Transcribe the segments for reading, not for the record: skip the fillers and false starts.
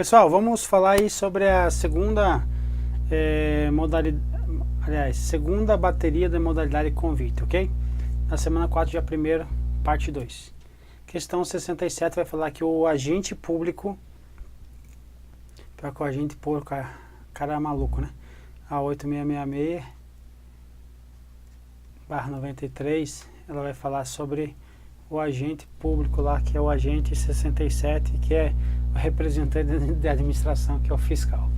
Pessoal, vamos falar aí sobre a segunda segunda bateria da modalidade convite, ok? Na semana 4, dia 1º, parte 2. Questão 67 vai falar que o agente público, pior que o agente público, cara é maluco, né? A 8666/93, ela vai falar sobre o agente público lá, que é o agente 67, que é o representante de administração, que é o fiscal.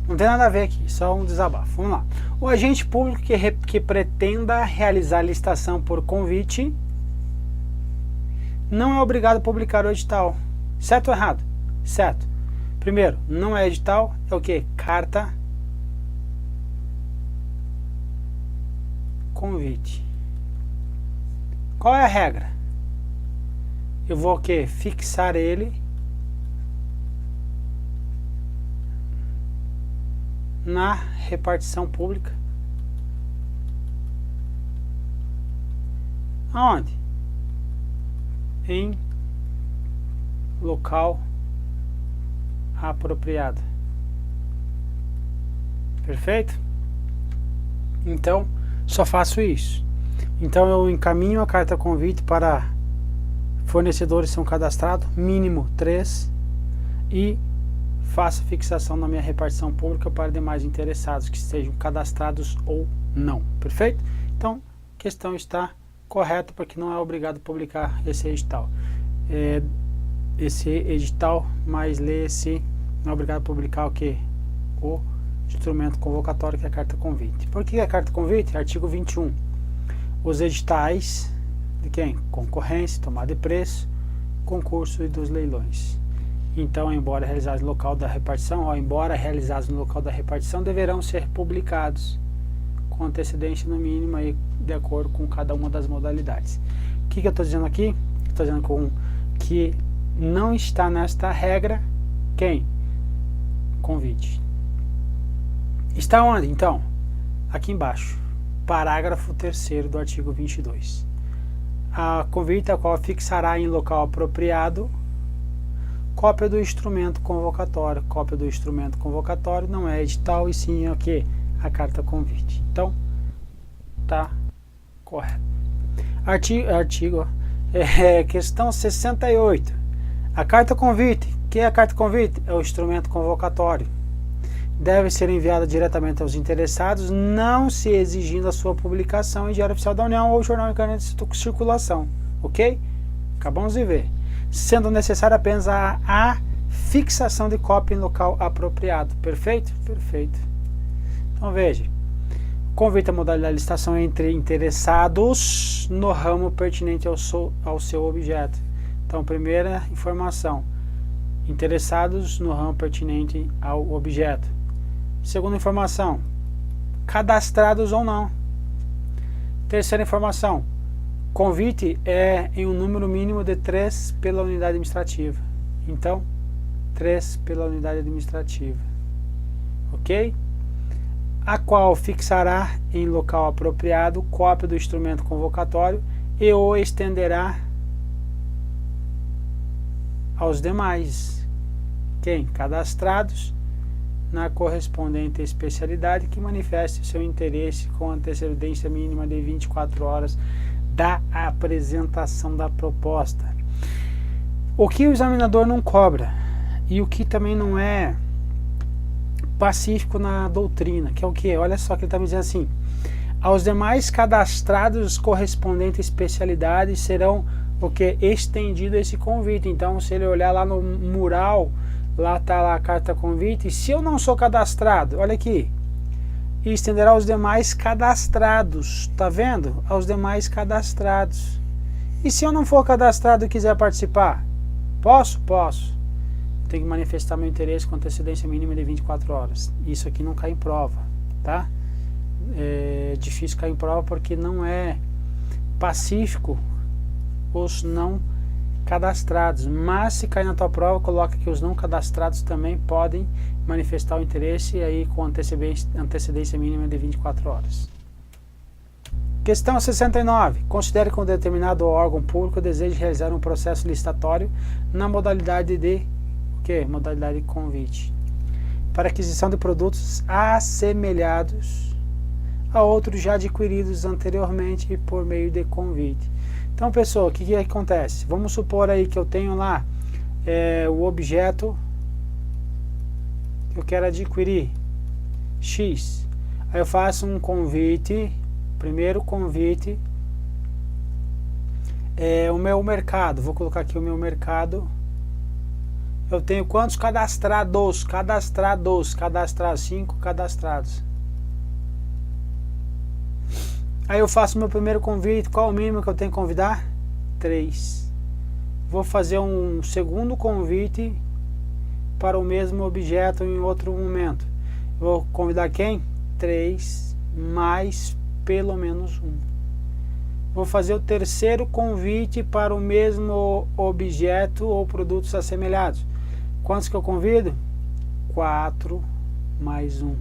Não tem nada a ver aqui, só um desabafo. Vamos lá. O agente público que pretenda realizar licitação por convite não é obrigado a publicar o edital. Certo ou errado? Certo. Primeiro, não é edital, é o que? Carta convite. Qual é a regra? Eu vou o que? Fixar ele na repartição pública. Aonde? Em local apropriado. Perfeito? Então, só faço isso. Então eu encaminho a carta convite para fornecedores que são cadastrados, mínimo 3, e faço fixação na minha repartição pública para demais interessados que estejam cadastrados ou não. Perfeito? Então, a questão está correta, porque não é obrigado a publicar esse edital. Mas lê-se, não é obrigado a publicar o que? O instrumento convocatório, que é a carta convite. Por que a carta convite? Artigo 21. Os editais de quem? Concorrência, tomada de preço, concurso e dos leilões. Então, embora realizados no local da repartição, deverão ser publicados com antecedência no mínimo aí, de acordo com cada uma das modalidades. O que eu estou dizendo aqui? Estou dizendo que não está nesta regra quem? Convite. Está onde, então? Aqui embaixo, parágrafo 3º do artigo 22. A convite a qual fixará em local apropriado cópia do instrumento convocatório. Cópia do instrumento convocatório não é edital, e sim o que? A carta convite. Então, tá correto. Questão 68. A carta convite. O que é a carta convite? É o instrumento convocatório. Deve ser enviada diretamente aos interessados, não se exigindo a sua publicação em Diário Oficial da União ou Jornal de Circulação. Ok? Acabamos de ver. Sendo necessária apenas a fixação de cópia em local apropriado. Perfeito? Perfeito. Então veja, convite a modalidade de licitação entre interessados no ramo pertinente ao seu objeto. Então, primeira informação, interessados no ramo pertinente ao objeto. Segunda informação, cadastrados ou não. Terceira informação, convite é em um número mínimo de 3 pela unidade administrativa. Então, 3 pela unidade administrativa. Ok? A qual fixará em local apropriado cópia do instrumento convocatório e o estenderá aos demais. Quem? Cadastrados na correspondente especialidade que manifeste seu interesse com antecedência mínima de 24 horas da apresentação da proposta. O que o examinador não cobra e o que também não é pacífico na doutrina, que é o que? Olha só que ele está me dizendo assim: aos demais cadastrados correspondente especialidade serão o que? Estendido esse convite. Então, se ele olhar lá no mural, lá está lá a carta convite, e se eu não sou cadastrado, olha aqui, e estenderá aos demais cadastrados, tá vendo? Aos demais cadastrados. E se eu não for cadastrado e quiser participar? Posso? Posso. Tenho que manifestar meu interesse com antecedência mínima de 24 horas. Isso aqui não cai em prova, tá? É difícil cair em prova porque não é pacífico os não cadastrados, mas se cair na tua prova, coloca que os não cadastrados também podem manifestar o interesse, e aí com antecedência mínima de 24 horas. Questão 69. Considere que um determinado órgão público deseja realizar um processo licitatório na modalidade de que? Modalidade de convite. Para aquisição de produtos assemelhados a outros já adquiridos anteriormente por meio de convite. Então, pessoal, o que acontece? Vamos supor aí que eu tenho lá o objeto que eu quero adquirir, X. Aí eu faço um convite, primeiro convite, o meu mercado, vou colocar aqui o meu mercado. Eu tenho quantos cadastrados? Cadastrar 5 cadastrados. Aí eu faço meu primeiro convite. Qual o mínimo que eu tenho que convidar? 3. Vou fazer um segundo convite para o mesmo objeto em outro momento. Vou convidar quem? 3 mais pelo menos 1. Vou fazer o terceiro convite para o mesmo objeto ou produtos assemelhados. Quantos que eu convido? 4 mais 1.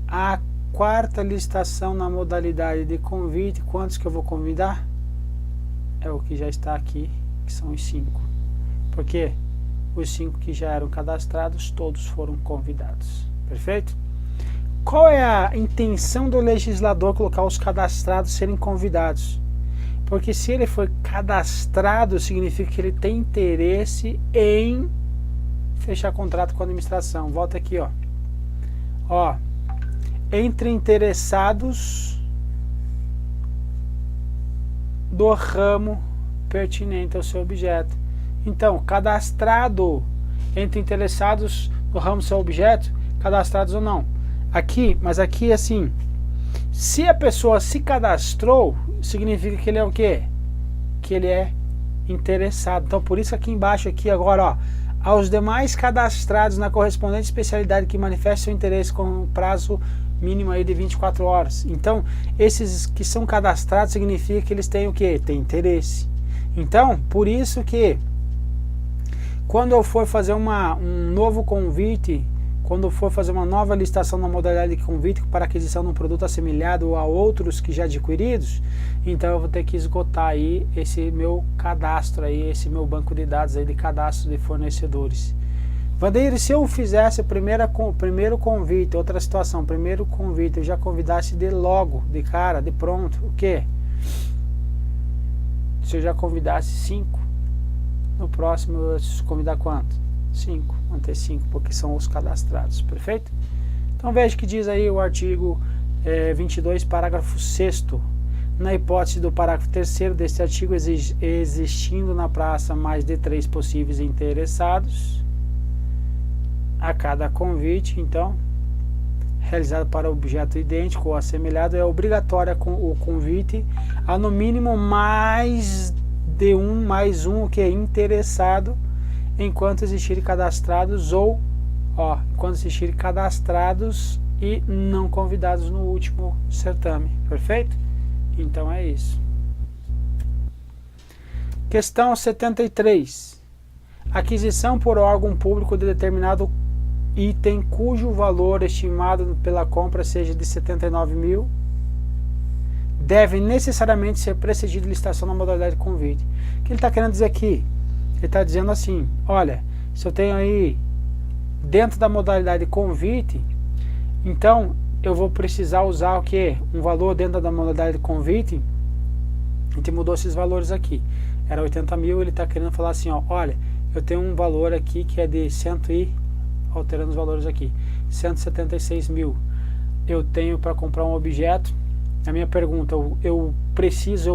A quarta listação na modalidade de convite, quantos que eu vou convidar? É o que já está aqui, que são os 5. Por quê? Os 5 que já eram cadastrados, todos foram convidados. Perfeito? Qual é a intenção do legislador colocar os cadastrados serem convidados? Porque se ele foi cadastrado, significa que ele tem interesse em fechar contrato com a administração. Volta aqui, ó. Entre interessados do ramo pertinente ao seu objeto. Então, cadastrado entre interessados do ramo do seu objeto, cadastrados ou não. Aqui, mas aqui assim, se a pessoa se cadastrou, significa que ele é o quê? Que ele é interessado. Então, por isso aqui embaixo, aqui agora, aos demais cadastrados na correspondente especialidade que manifestem seu interesse com um prazo mínimo aí de 24 horas. Então, esses que são cadastrados significa que eles têm o quê? Tem interesse. Então, por isso que quando eu for fazer um novo convite, quando eu for fazer uma nova licitação na modalidade de convite para aquisição de um produto assemelhado a outros que já adquiridos, então eu vou ter que esgotar aí esse meu cadastro aí, esse meu banco de dados aí de cadastro de fornecedores. Vandeir, se eu fizesse o primeiro convite, outra situação, primeiro convite, eu já convidasse de logo, de cara, de pronto, o quê? Se eu já convidasse 5, no próximo eu preciso convidar quanto? 5, vão ter 5, porque são os cadastrados, perfeito? Então veja que diz aí o artigo 22, parágrafo 6º. Na hipótese do parágrafo 3º deste artigo, existindo na praça mais de 3 possíveis interessados, a cada convite, então, realizado para objeto idêntico ou assemelhado, é obrigatório o convite a no mínimo mais de um que é interessado, enquanto existirem cadastrados enquanto existirem cadastrados e não convidados no último certame, perfeito? Então é isso. Questão 73. Aquisição por órgão público de determinado item cujo valor estimado pela compra seja de 79 mil deve necessariamente ser precedido de licitação na modalidade de convite. O que ele está querendo dizer aqui? Ele está dizendo assim, olha, se eu tenho aí dentro da modalidade de convite, então eu vou precisar usar o que? Um valor dentro da modalidade de convite. A gente mudou esses valores aqui. Era 80 mil, ele está querendo falar assim, olha, eu tenho um valor aqui que é de alterando os valores aqui, 176 mil. Eu tenho para comprar um objeto. A minha pergunta, eu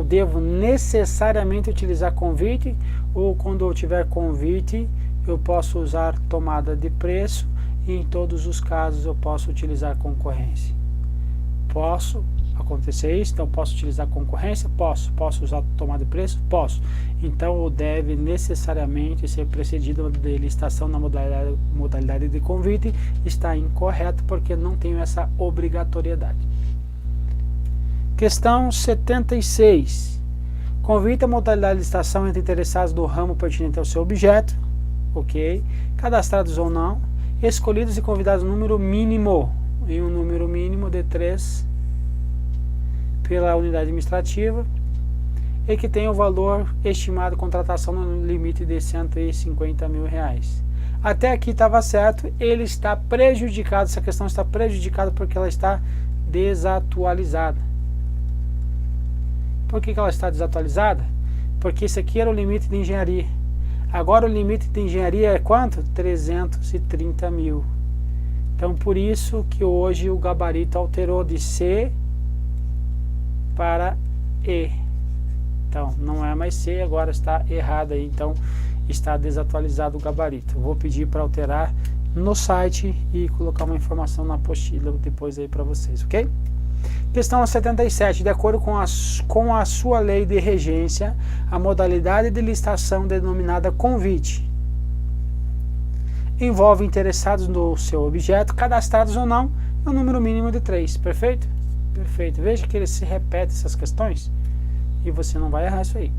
devo necessariamente utilizar convite, ou quando eu tiver convite, eu posso usar tomada de preço, e em todos os casos eu posso utilizar concorrência? Posso acontecer isso? Então posso utilizar concorrência? Posso usar tomada de preço? Posso. Então deve necessariamente ser precedido de licitação na modalidade de convite. Está incorreto, porque não tenho essa obrigatoriedade. Questão 76. Convite a modalidade de licitação entre interessados do ramo pertinente ao seu objeto, ok? Cadastrados ou não, escolhidos e convidados no número mínimo, em um número mínimo de 3 pela unidade administrativa, e que tem o valor estimado de contratação no limite de 150 mil reais. até aqui estava certo, ele está prejudicado, essa questão está prejudicada porque ela está desatualizada. Por que ela está desatualizada? Porque isso aqui era o limite de engenharia. Agora o limite de engenharia é quanto? 330 mil. Então por isso que hoje o gabarito alterou de C para E. Então não é mais C, agora está errado aí, então está desatualizado o gabarito. Vou pedir para alterar no site e colocar uma informação na apostila depois aí para vocês, ok? Questão 77. De acordo com a sua lei de regência, a modalidade de licitação denominada convite envolve interessados no seu objeto, cadastrados ou não, e um número mínimo de 3. Perfeito? Perfeito. Veja que ele se repete essas questões e você não vai errar isso aí.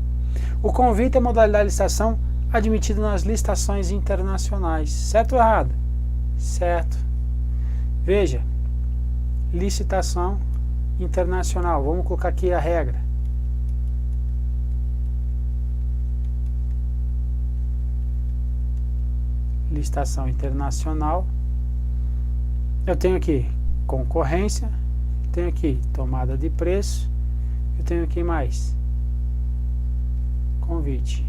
O convite é a modalidade de licitação admitida nas licitações internacionais. Certo ou errado? Certo. Veja, licitação internacional. Vamos colocar aqui a regra. Licitação internacional. Eu tenho aqui concorrência, tenho aqui tomada de preço, eu tenho aqui mais convite.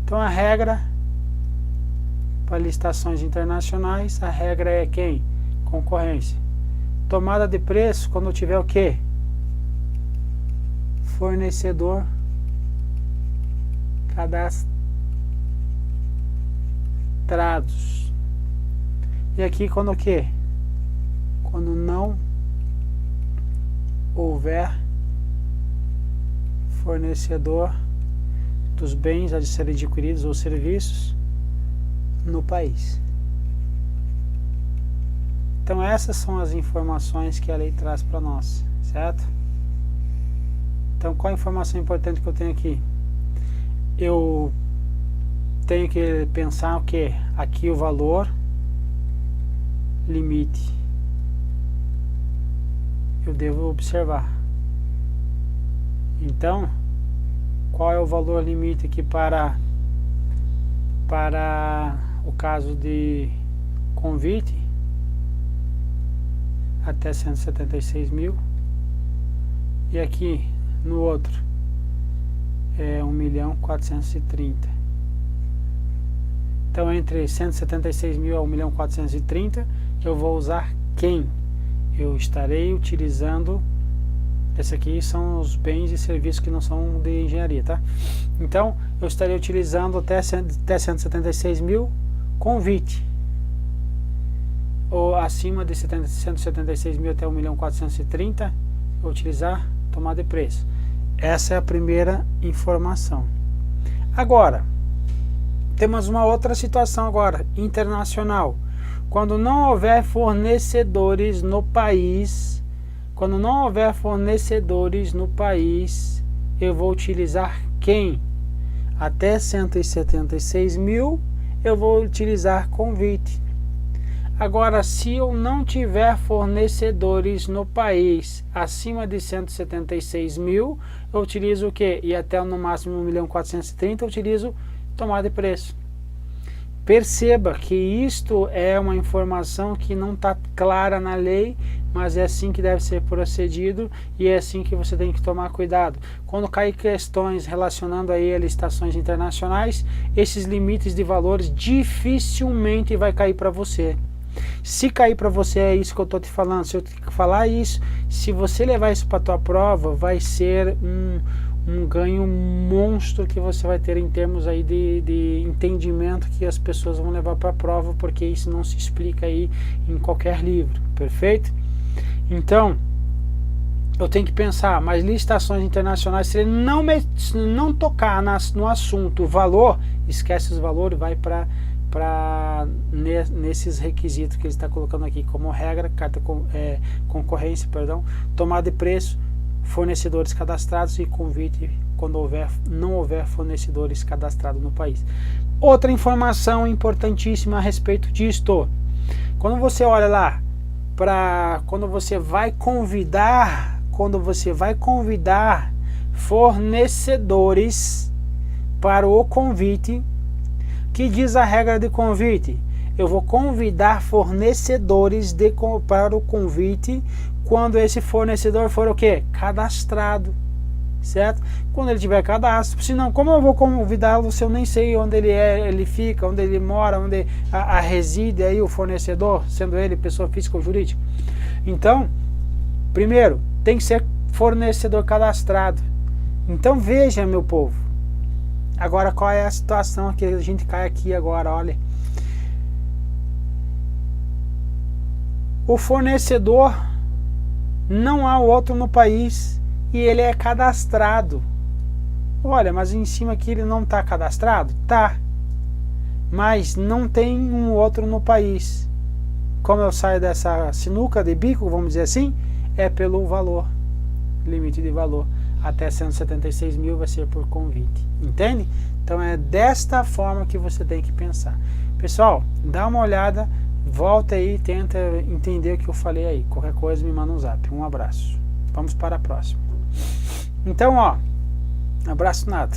Então a regra para licitações internacionais, a regra é quem? Concorrência. Tomada de preço, quando eu tiver o quê? Fornecedor cadastrados. E aqui quando o quê? Quando não houver fornecedor dos bens a serem adquiridos ou serviços no país. Então essas são as informações que a lei traz para nós, certo? Então qual a informação importante que eu tenho aqui? Eu tenho que pensar o que? Aqui o valor limite. Eu devo observar. Então, qual é o valor limite aqui para o caso de convite? Até 176 mil. E aqui no outro é 1.430.000. Então entre 176 mil a 1.430.000 eu vou usar quem? Eu estarei utilizando, esse aqui são os bens e serviços que não são de engenharia, tá? Então eu estarei utilizando até 176 mil convite, ou acima de 176 mil até 1.430.000 vou utilizar tomada de preço. Essa é a primeira informação. Agora temos uma outra situação agora, internacional. Quando não houver fornecedores no país, eu vou utilizar quem? Até 176 mil eu vou utilizar convite. Agora, se eu não tiver fornecedores no país acima de 176 mil, eu utilizo o quê? E até no máximo 1.430.000 eu utilizo tomada de preço. Perceba que isto é uma informação que não está clara na lei, mas é assim que deve ser procedido e é assim que você tem que tomar cuidado. Quando cair questões relacionando aí a licitações internacionais, esses limites de valores dificilmente vai cair para você. Se cair para você, é isso que eu estou te falando. Se eu te falar isso, se você levar isso para a tua prova, vai ser um ganho monstro que você vai ter em termos aí de entendimento que as pessoas vão levar para a prova, porque isso não se explica aí em qualquer livro, perfeito? Então, eu tenho que pensar, mas licitações internacionais, se ele não tocar no assunto valor, esquece os valores, vai para nesses requisitos que ele está colocando aqui como regra, concorrência, tomada de preço, fornecedores cadastrados e convite quando não houver fornecedores cadastrados no país. Outra informação importantíssima a respeito disto: quando você olha lá quando você vai convidar fornecedores para o convite, que diz a regra de convite? eu vou convidar fornecedores para o convite quando esse fornecedor for o quê? Cadastrado, certo? Quando ele tiver cadastro, senão como eu vou convidá-lo se eu nem sei onde ele é, ele fica, onde ele mora, onde reside aí o fornecedor, sendo ele pessoa física ou jurídica? Então, primeiro, tem que ser fornecedor cadastrado. Então veja, meu povo, agora qual é a situação que a gente cai aqui agora, olha. O fornecedor não há outro no país e ele é cadastrado. Olha, mas em cima aqui ele não está cadastrado? Tá. Mas não tem um outro no país. Como eu saio dessa sinuca de bico, vamos dizer assim, é pelo valor, limite de valor. Até 176 mil vai ser por convite. Entende? Então é desta forma que você tem que pensar. Pessoal, dá uma olhada, volta aí e tenta entender o que eu falei aí. Qualquer coisa me manda um zap. Um abraço. Vamos para a próxima. Então, ó, abraço nada.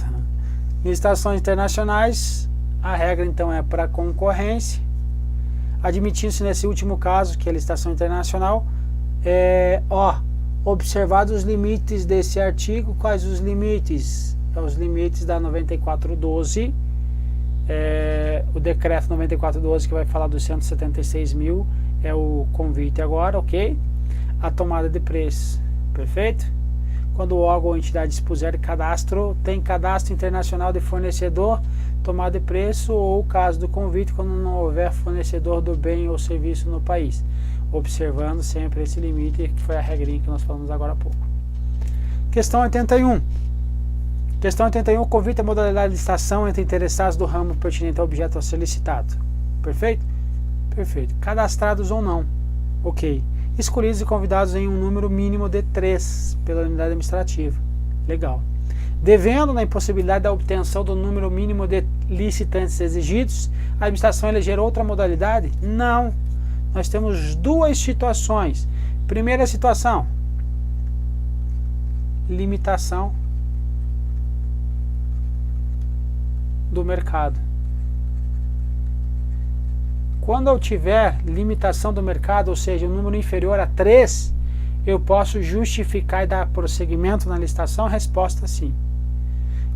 Licitações internacionais, a regra então é para concorrência. Admitindo-se nesse último caso, que é a licitação internacional, observados os limites desse artigo. Quais os limites? Os limites da 9412, o decreto 9412 que vai falar dos 176 mil, é o convite agora, ok? A tomada de preço, perfeito? Quando o órgão ou entidade dispuser de cadastro, tem cadastro internacional de fornecedor, tomada de preço, ou o caso do convite, quando não houver fornecedor do bem ou serviço no país, observando sempre esse limite, que foi a regrinha que nós falamos agora há pouco. Questão 81. Questão 81, convite à modalidade de licitação entre interessados do ramo pertinente ao objeto a ser licitado. Perfeito? Perfeito. Cadastrados ou não. Ok. Escolhidos e convidados em um número mínimo de 3 pela unidade administrativa. Legal. Devendo, na impossibilidade da obtenção do número mínimo de licitantes exigidos, a administração eleger outra modalidade? Não. Nós temos duas situações. Primeira situação, limitação do mercado. Quando eu tiver limitação do mercado, ou seja, um número inferior a 3, eu posso justificar e dar prosseguimento na licitação? Resposta sim.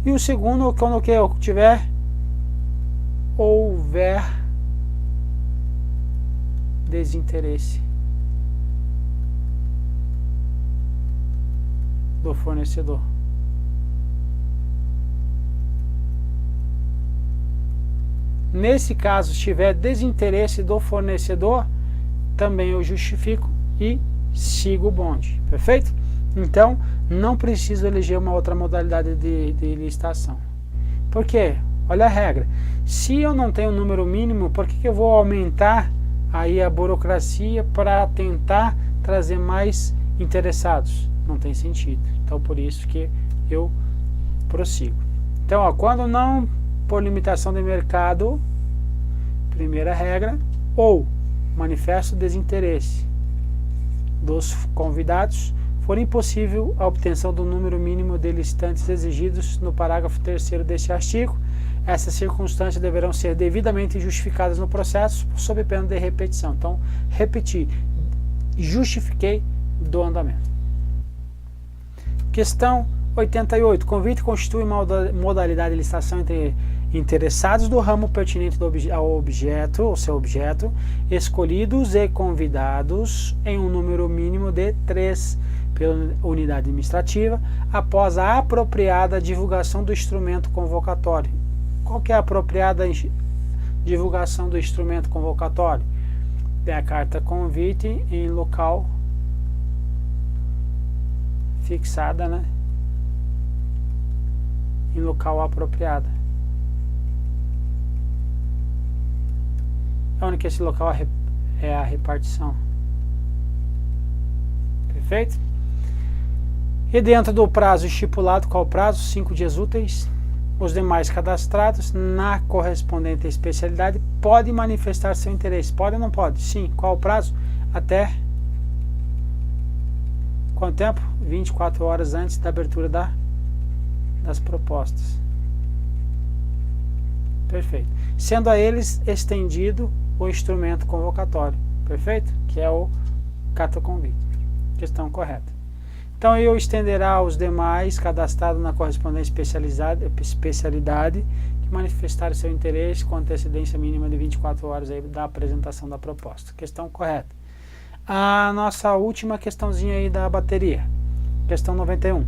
E o segundo, quando eu houver desinteresse do fornecedor. Nesse caso, se tiver desinteresse do fornecedor, também eu justifico e sigo o bonde. Perfeito? Então, não preciso eleger uma outra modalidade de licitação. Por quê? Olha a regra. Se eu não tenho um número mínimo, por que eu vou aumentar aí a burocracia para tentar trazer mais interessados? Não tem sentido. Então, por isso que eu prossigo. Então, ó, quando não por limitação de mercado, primeira regra, ou manifesto desinteresse dos convidados, for impossível a obtenção do número mínimo de licitantes exigidos no parágrafo 3º deste artigo, essas circunstâncias deverão ser devidamente justificadas no processo, sob pena de repetição. Então, repetir, justifiquei do andamento. Questão 88. Convite constitui uma modalidade de licitação entre interessados do ramo pertinente ao objeto, ou seu objeto, escolhidos e convidados em um número mínimo de 3 pela unidade administrativa, após a apropriada divulgação do instrumento convocatório. Qual que é a apropriada divulgação do instrumento convocatório? É a carta convite em local fixada, né? Em local apropriado. Onde que esse local é a repartição. Perfeito? E dentro do prazo estipulado, qual o prazo? 5 dias úteis. Os demais cadastrados na correspondente especialidade podem manifestar seu interesse. Pode ou não pode? Sim. Qual o prazo? Até quanto tempo? 24 horas antes da abertura das propostas. Perfeito. Sendo a eles estendido o instrumento convocatório, perfeito? Que é o carta convite. Questão correta. Então, eu estenderá aos demais cadastrados na correspondente especialidade que manifestarem seu interesse com antecedência mínima de 24 horas aí da apresentação da proposta. Questão correta. A nossa última questãozinha aí da bateria. Questão 91.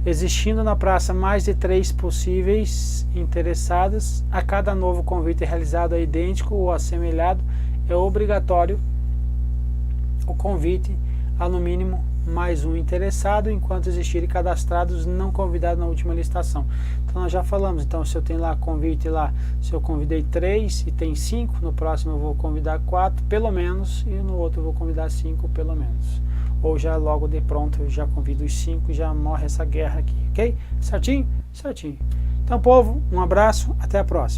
Existindo na praça mais de 3 possíveis interessados, a cada novo convite realizado é idêntico ou assemelhado, é obrigatório o convite a no mínimo mais um interessado, enquanto existirem cadastrados não convidados na última licitação. Então nós já falamos, então se eu tenho lá convite lá, se eu convidei 3 e tem 5, no próximo eu vou convidar 4 pelo menos, e no outro eu vou convidar 5 pelo menos. Ou já logo de pronto eu já convido os 5 e já morre essa guerra aqui, ok? Certinho? Certinho. Então, povo, um abraço, até a próxima.